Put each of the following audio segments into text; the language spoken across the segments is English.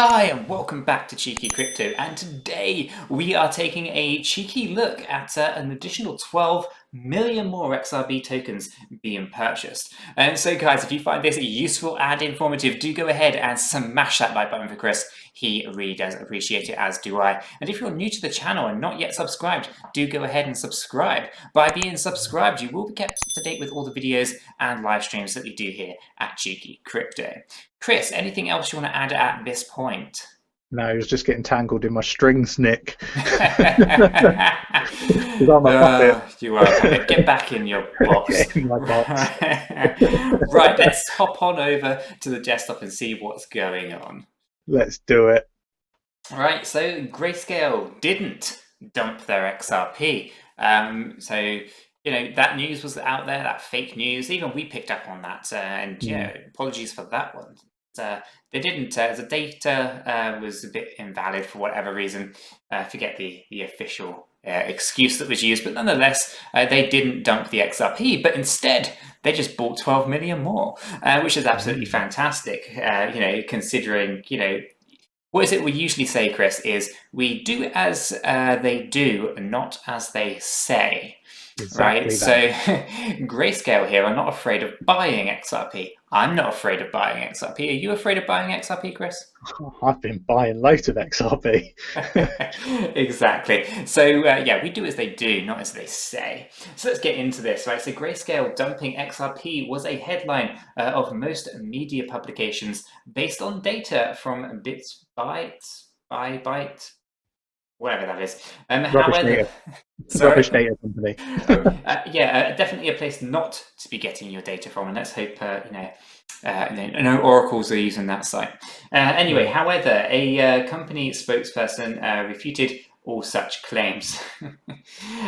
Hi and welcome back to Cheeky Crypto, and today we are taking a cheeky look at an additional 12 million more XRP tokens being purchased. And so guys, if you find this useful and informative, do go ahead and smash that like button for Chris. He really does appreciate it, as do I. And if you're new to the channel and not yet subscribed, do go ahead and subscribe. By being subscribed, you will be kept up to date with all the videos and live streams that we do here at Cheeky Crypto. Chris, anything else you want to add at this point? No, he was just getting tangled in my strings, Nick. You are. Get back in your box. In my box. Right, let's hop on over to the desktop and see what's going on. Let's do it. Right, so Grayscale didn't dump their XRP. So, you know, that news was out there, that fake news. Even we picked up on that. And, yeah, apologies for that one. They didn't. The data was a bit invalid for whatever reason. Forget the official excuse that was used, but nonetheless, they didn't dump the XRP, but instead they just bought 12 million more, which is absolutely fantastic. You know, considering, you know, what is it we usually say, Chris? Is we do as they do, not as they say. Exactly right, so Grayscale here are not afraid of buying XRP. I'm not afraid of buying XRP. Are you afraid of buying XRP, Chris? I've been buying loads of XRP. Exactly. So yeah, we do as they do, not as they say. So let's get into this, right? So Grayscale dumping XRP was a headline of most media publications based on data from Byte, whatever that is. Rubbish data company. Yeah, definitely a place not to be getting your data from, and let's hope no oracles are using that site. Anyway, however, a company spokesperson refuted all such claims.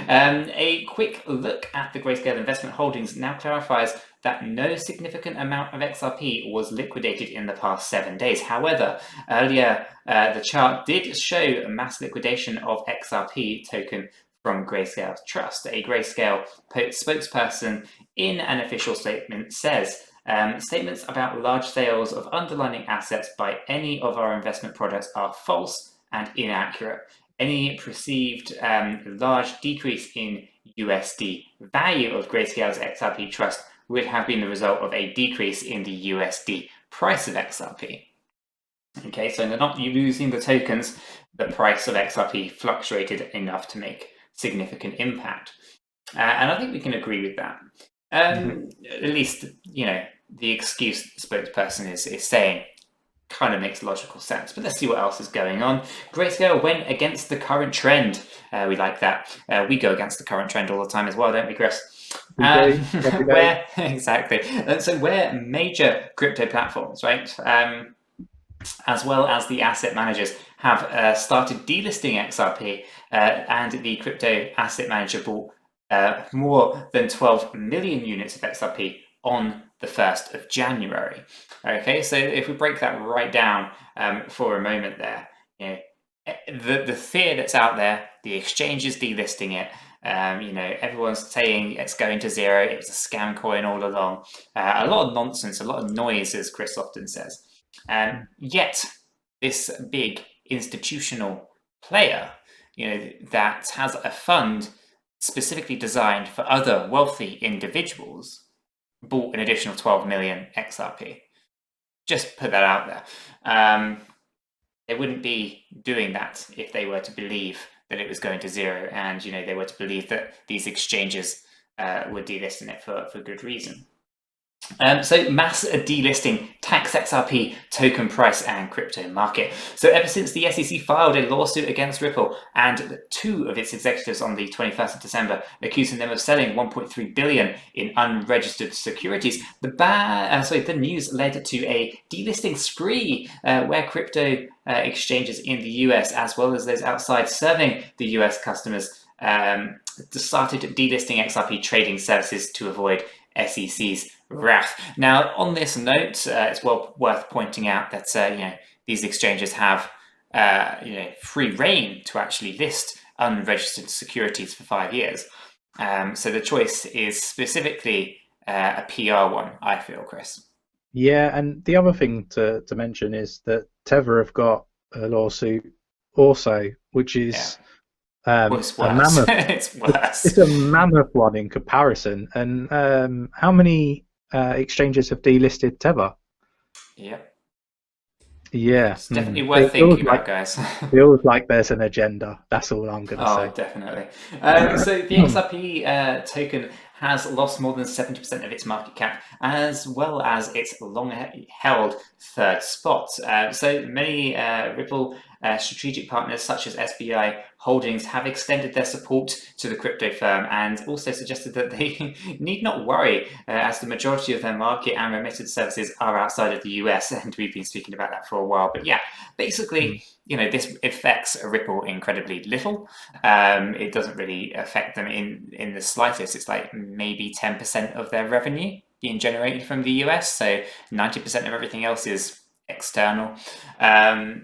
A quick look at the Grayscale investment holdings now clarifies that no significant amount of XRP was liquidated in the past 7 days. However, earlier the chart did show a mass liquidation of XRP token from Grayscale Trust. A Grayscale spokesperson in an official statement says, statements about large sales of underlying assets by any of our investment products are false and inaccurate. Any perceived large decrease in USD value of Grayscale's XRP Trust would have been the result of a decrease in the USD price of XRP. Okay, so they're not losing the tokens, the price of XRP fluctuated enough to make significant impact. And I think we can agree with that. At least, you know, the excuse the spokesperson is saying kind of makes logical sense. But let's see what else is going on. Grayscale went against the current trend. We like that. We go against the current trend all the time as well, don't we, Chris? Exactly. So where major crypto platforms, right, as well as the asset managers, have started delisting XRP, and the crypto asset manager bought more than 12 million units of XRP on the 1st of January. Okay, so if we break that right down for a moment there, you know, the fear that's out there, the exchange is delisting it. You know, everyone's saying it's going to zero. It was a scam coin all along. A lot of nonsense, a lot of noise, as Chris often says. Yet this big institutional player, you know, that has a fund specifically designed for other wealthy individuals, bought an additional 12 million XRP. Just put that out there. They wouldn't be doing that if they were to believe that it was going to zero, and, you know, they were to believe that these exchanges were delisting it for good reason. So mass delisting tax XRP token price and crypto market. So ever since the SEC filed a lawsuit against Ripple and 2 of its executives on the 21st of December, accusing them of selling 1.3 billion in unregistered securities, the news led to a delisting spree where crypto exchanges in the US, as well as those outside serving the US customers, started delisting XRP trading services to avoid SEC's wrath. Now, on this note, it's well worth pointing out that you know, these exchanges have you know, free reign to actually list unregistered securities for 5 years. So the choice is specifically a PR one, I feel, Chris. Yeah, and the other thing to mention is that Tether have got a lawsuit also, which is Well, it's a worse. mammoth. It's worse. It's a mammoth one in comparison. And how many exchanges have delisted Tether? Yep. Yeah, It's definitely it worth thinking about, guys. feels like there's an agenda. That's all I'm going to Oh, say. definitely. So the XRP token has lost more than 70% of its market cap, as well as its long-held third spot. So many Ripple strategic partners, such as SBI Holdings, have extended their support to the crypto firm and also suggested that they need not worry, as the majority of their market and remittance services are outside of the US, and we've been speaking about that for a while. But yeah, basically, this affects Ripple incredibly little. It doesn't really affect them in the slightest. It's like maybe 10% of their revenue being generated from the US, so 90% of everything else is external.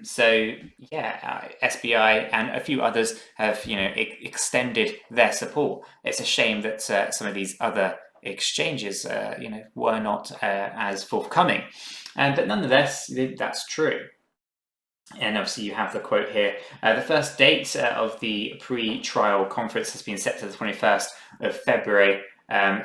So yeah, SBI and a few others have extended their support. It's a shame that some of these other exchanges were not as forthcoming, but nonetheless that's true. And obviously you have the quote here. The first date of the pre-trial conference has been set to the 21st of February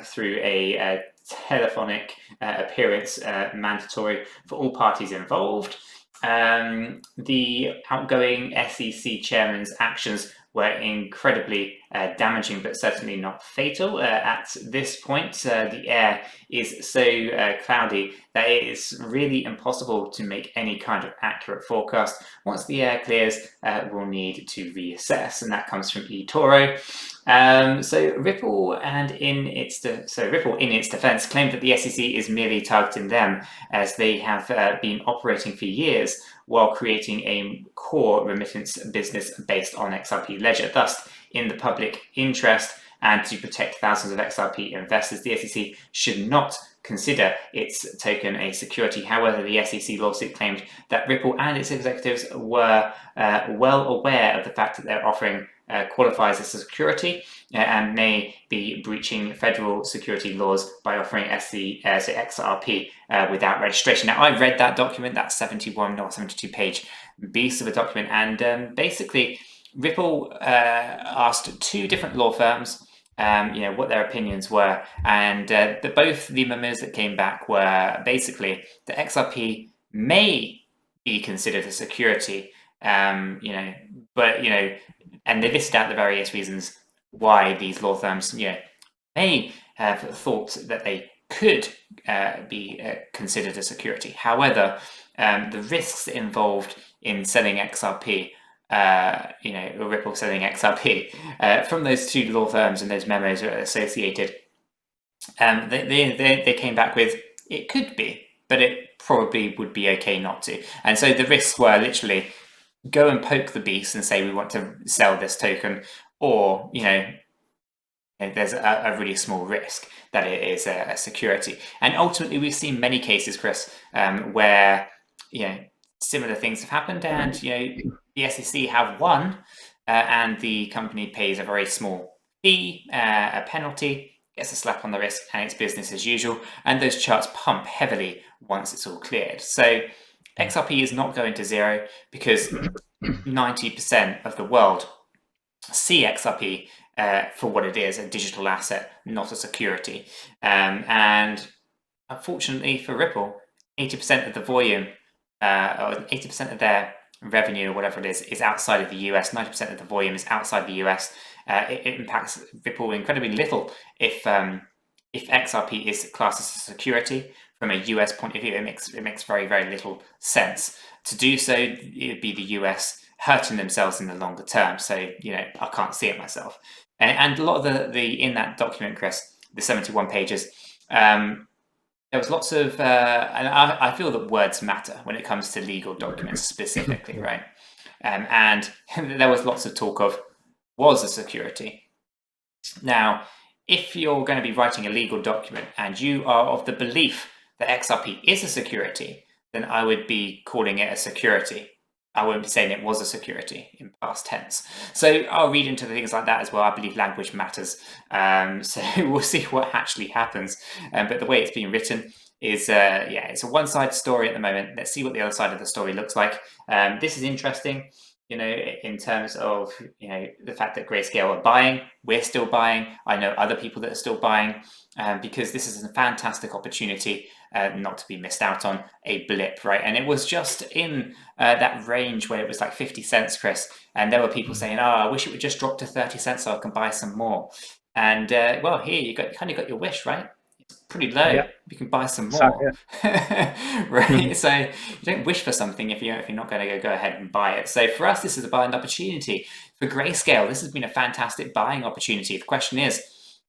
through a telephonic appearance mandatory for all parties involved. The outgoing SEC chairman's actions were incredibly damaging, but certainly not fatal. At this point, the air is so cloudy that it is really impossible to make any kind of accurate forecast. Once the air clears, we'll need to reassess, and that comes from eToro. So Ripple, in its defense, claimed that the SEC is merely targeting them, as they have been operating for years while creating a core remittance business based on XRP Ledger. Thus, in the public interest and to protect thousands of XRP investors, the SEC should not consider its token a security. However, the SEC lawsuit claimed that Ripple and its executives were well aware of the fact that their offering qualifies as a security and may be breaching federal security laws by offering XRP without registration. Now, I read that document, that 71 or 72 page beast of a document, and basically Ripple asked two different law firms what their opinions were, and both the memos that came back were basically that XRP may be considered a security, but and they listed out the various reasons why these law firms may have thought that they could be considered a security. However, the risks involved in selling XRP, Ripple selling XRP, from those two law firms and those memos associated, they came back with it could be, but it probably would be okay not to. And so the risks were literally go and poke the beast and say we want to sell this token, or there's a really small risk that it is a security. And ultimately, we've seen many cases, Chris, where similar things have happened, and the SEC have won, and the company pays a very small fee, a penalty, gets a slap on the wrist, and it's business as usual. And those charts pump heavily once it's all cleared. So XRP is not going to zero because 90% of the world see XRP for what it is, a digital asset, not a security. And unfortunately for Ripple, 80% of the volume, or 80% of their revenue, or whatever it is outside of the US. 90% of the volume is outside the US. It impacts Ripple incredibly little if XRP is classed as a security. From a US point of view, it makes very, very little sense. To do so, it would be the US hurting themselves in the longer term. So, I can't see it myself. And a lot of the in that document, Chris, the 71 pages, there was lots of, and I feel that words matter when it comes to legal documents specifically, right? And there was lots of talk of was a security. Now, if you're going to be writing a legal document and you are of the belief that XRP is a security, then I would be calling it a security. I won't be saying it was a security in past tense. So I'll read into things like that as well. I believe language matters. So we'll see what actually happens. But the way it's being written, is yeah, it's a one-sided story at the moment. Let's see what the other side of the story looks like. This is interesting, you know, in terms of, you know, the fact that Grayscale are buying. We're still buying. I know other people that are still buying, because this is a fantastic opportunity, not to be missed out on, a blip, right? And it was just in that range where it was like 50 cents, Chris, and there were people saying, oh, I wish it would just drop to 30 cents so I can buy some more. And well, here you kind of got your wish, right? It's pretty low. Yeah. You can buy some So, more, right? So you don't wish for something if you're not going to go ahead and buy it. So for us, this is a buying opportunity. For Grayscale, this has been a fantastic buying opportunity. The question is,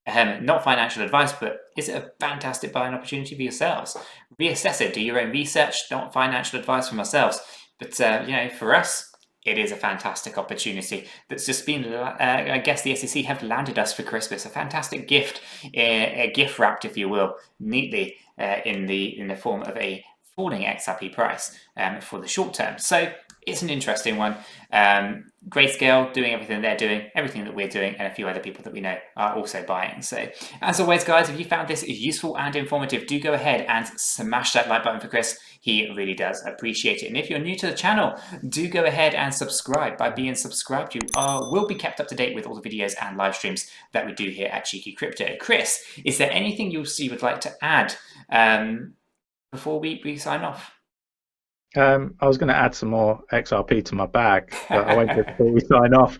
not financial advice, but is it a fantastic buying opportunity for yourselves? Reassess it. Do your own research. Not financial advice from ourselves, but you know, for us, it is a fantastic opportunity that's just been, I guess the SEC have landed us for Christmas. A fantastic gift, a gift wrapped, if you will, neatly in the form of a falling XRP price for the short term. So it's an interesting one. Grayscale doing everything they're doing, everything that we're doing, and a few other people that we know are also buying. So as always, guys, if you found this useful and informative, do go ahead and smash that like button for Chris. He really does appreciate it. And if you're new to the channel, do go ahead and subscribe. By being subscribed, you will be kept up to date with all the videos and live streams that we do here at Cheeky Crypto. Chris, is there anything you would like to add before we sign off? I was going to add some more XRP to my bag, but I won't do it before we sign off.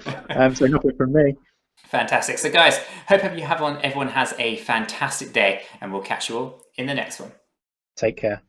So nothing from me. Fantastic. So guys, hope everyone has a fantastic day, and we'll catch you all in the next one. Take care.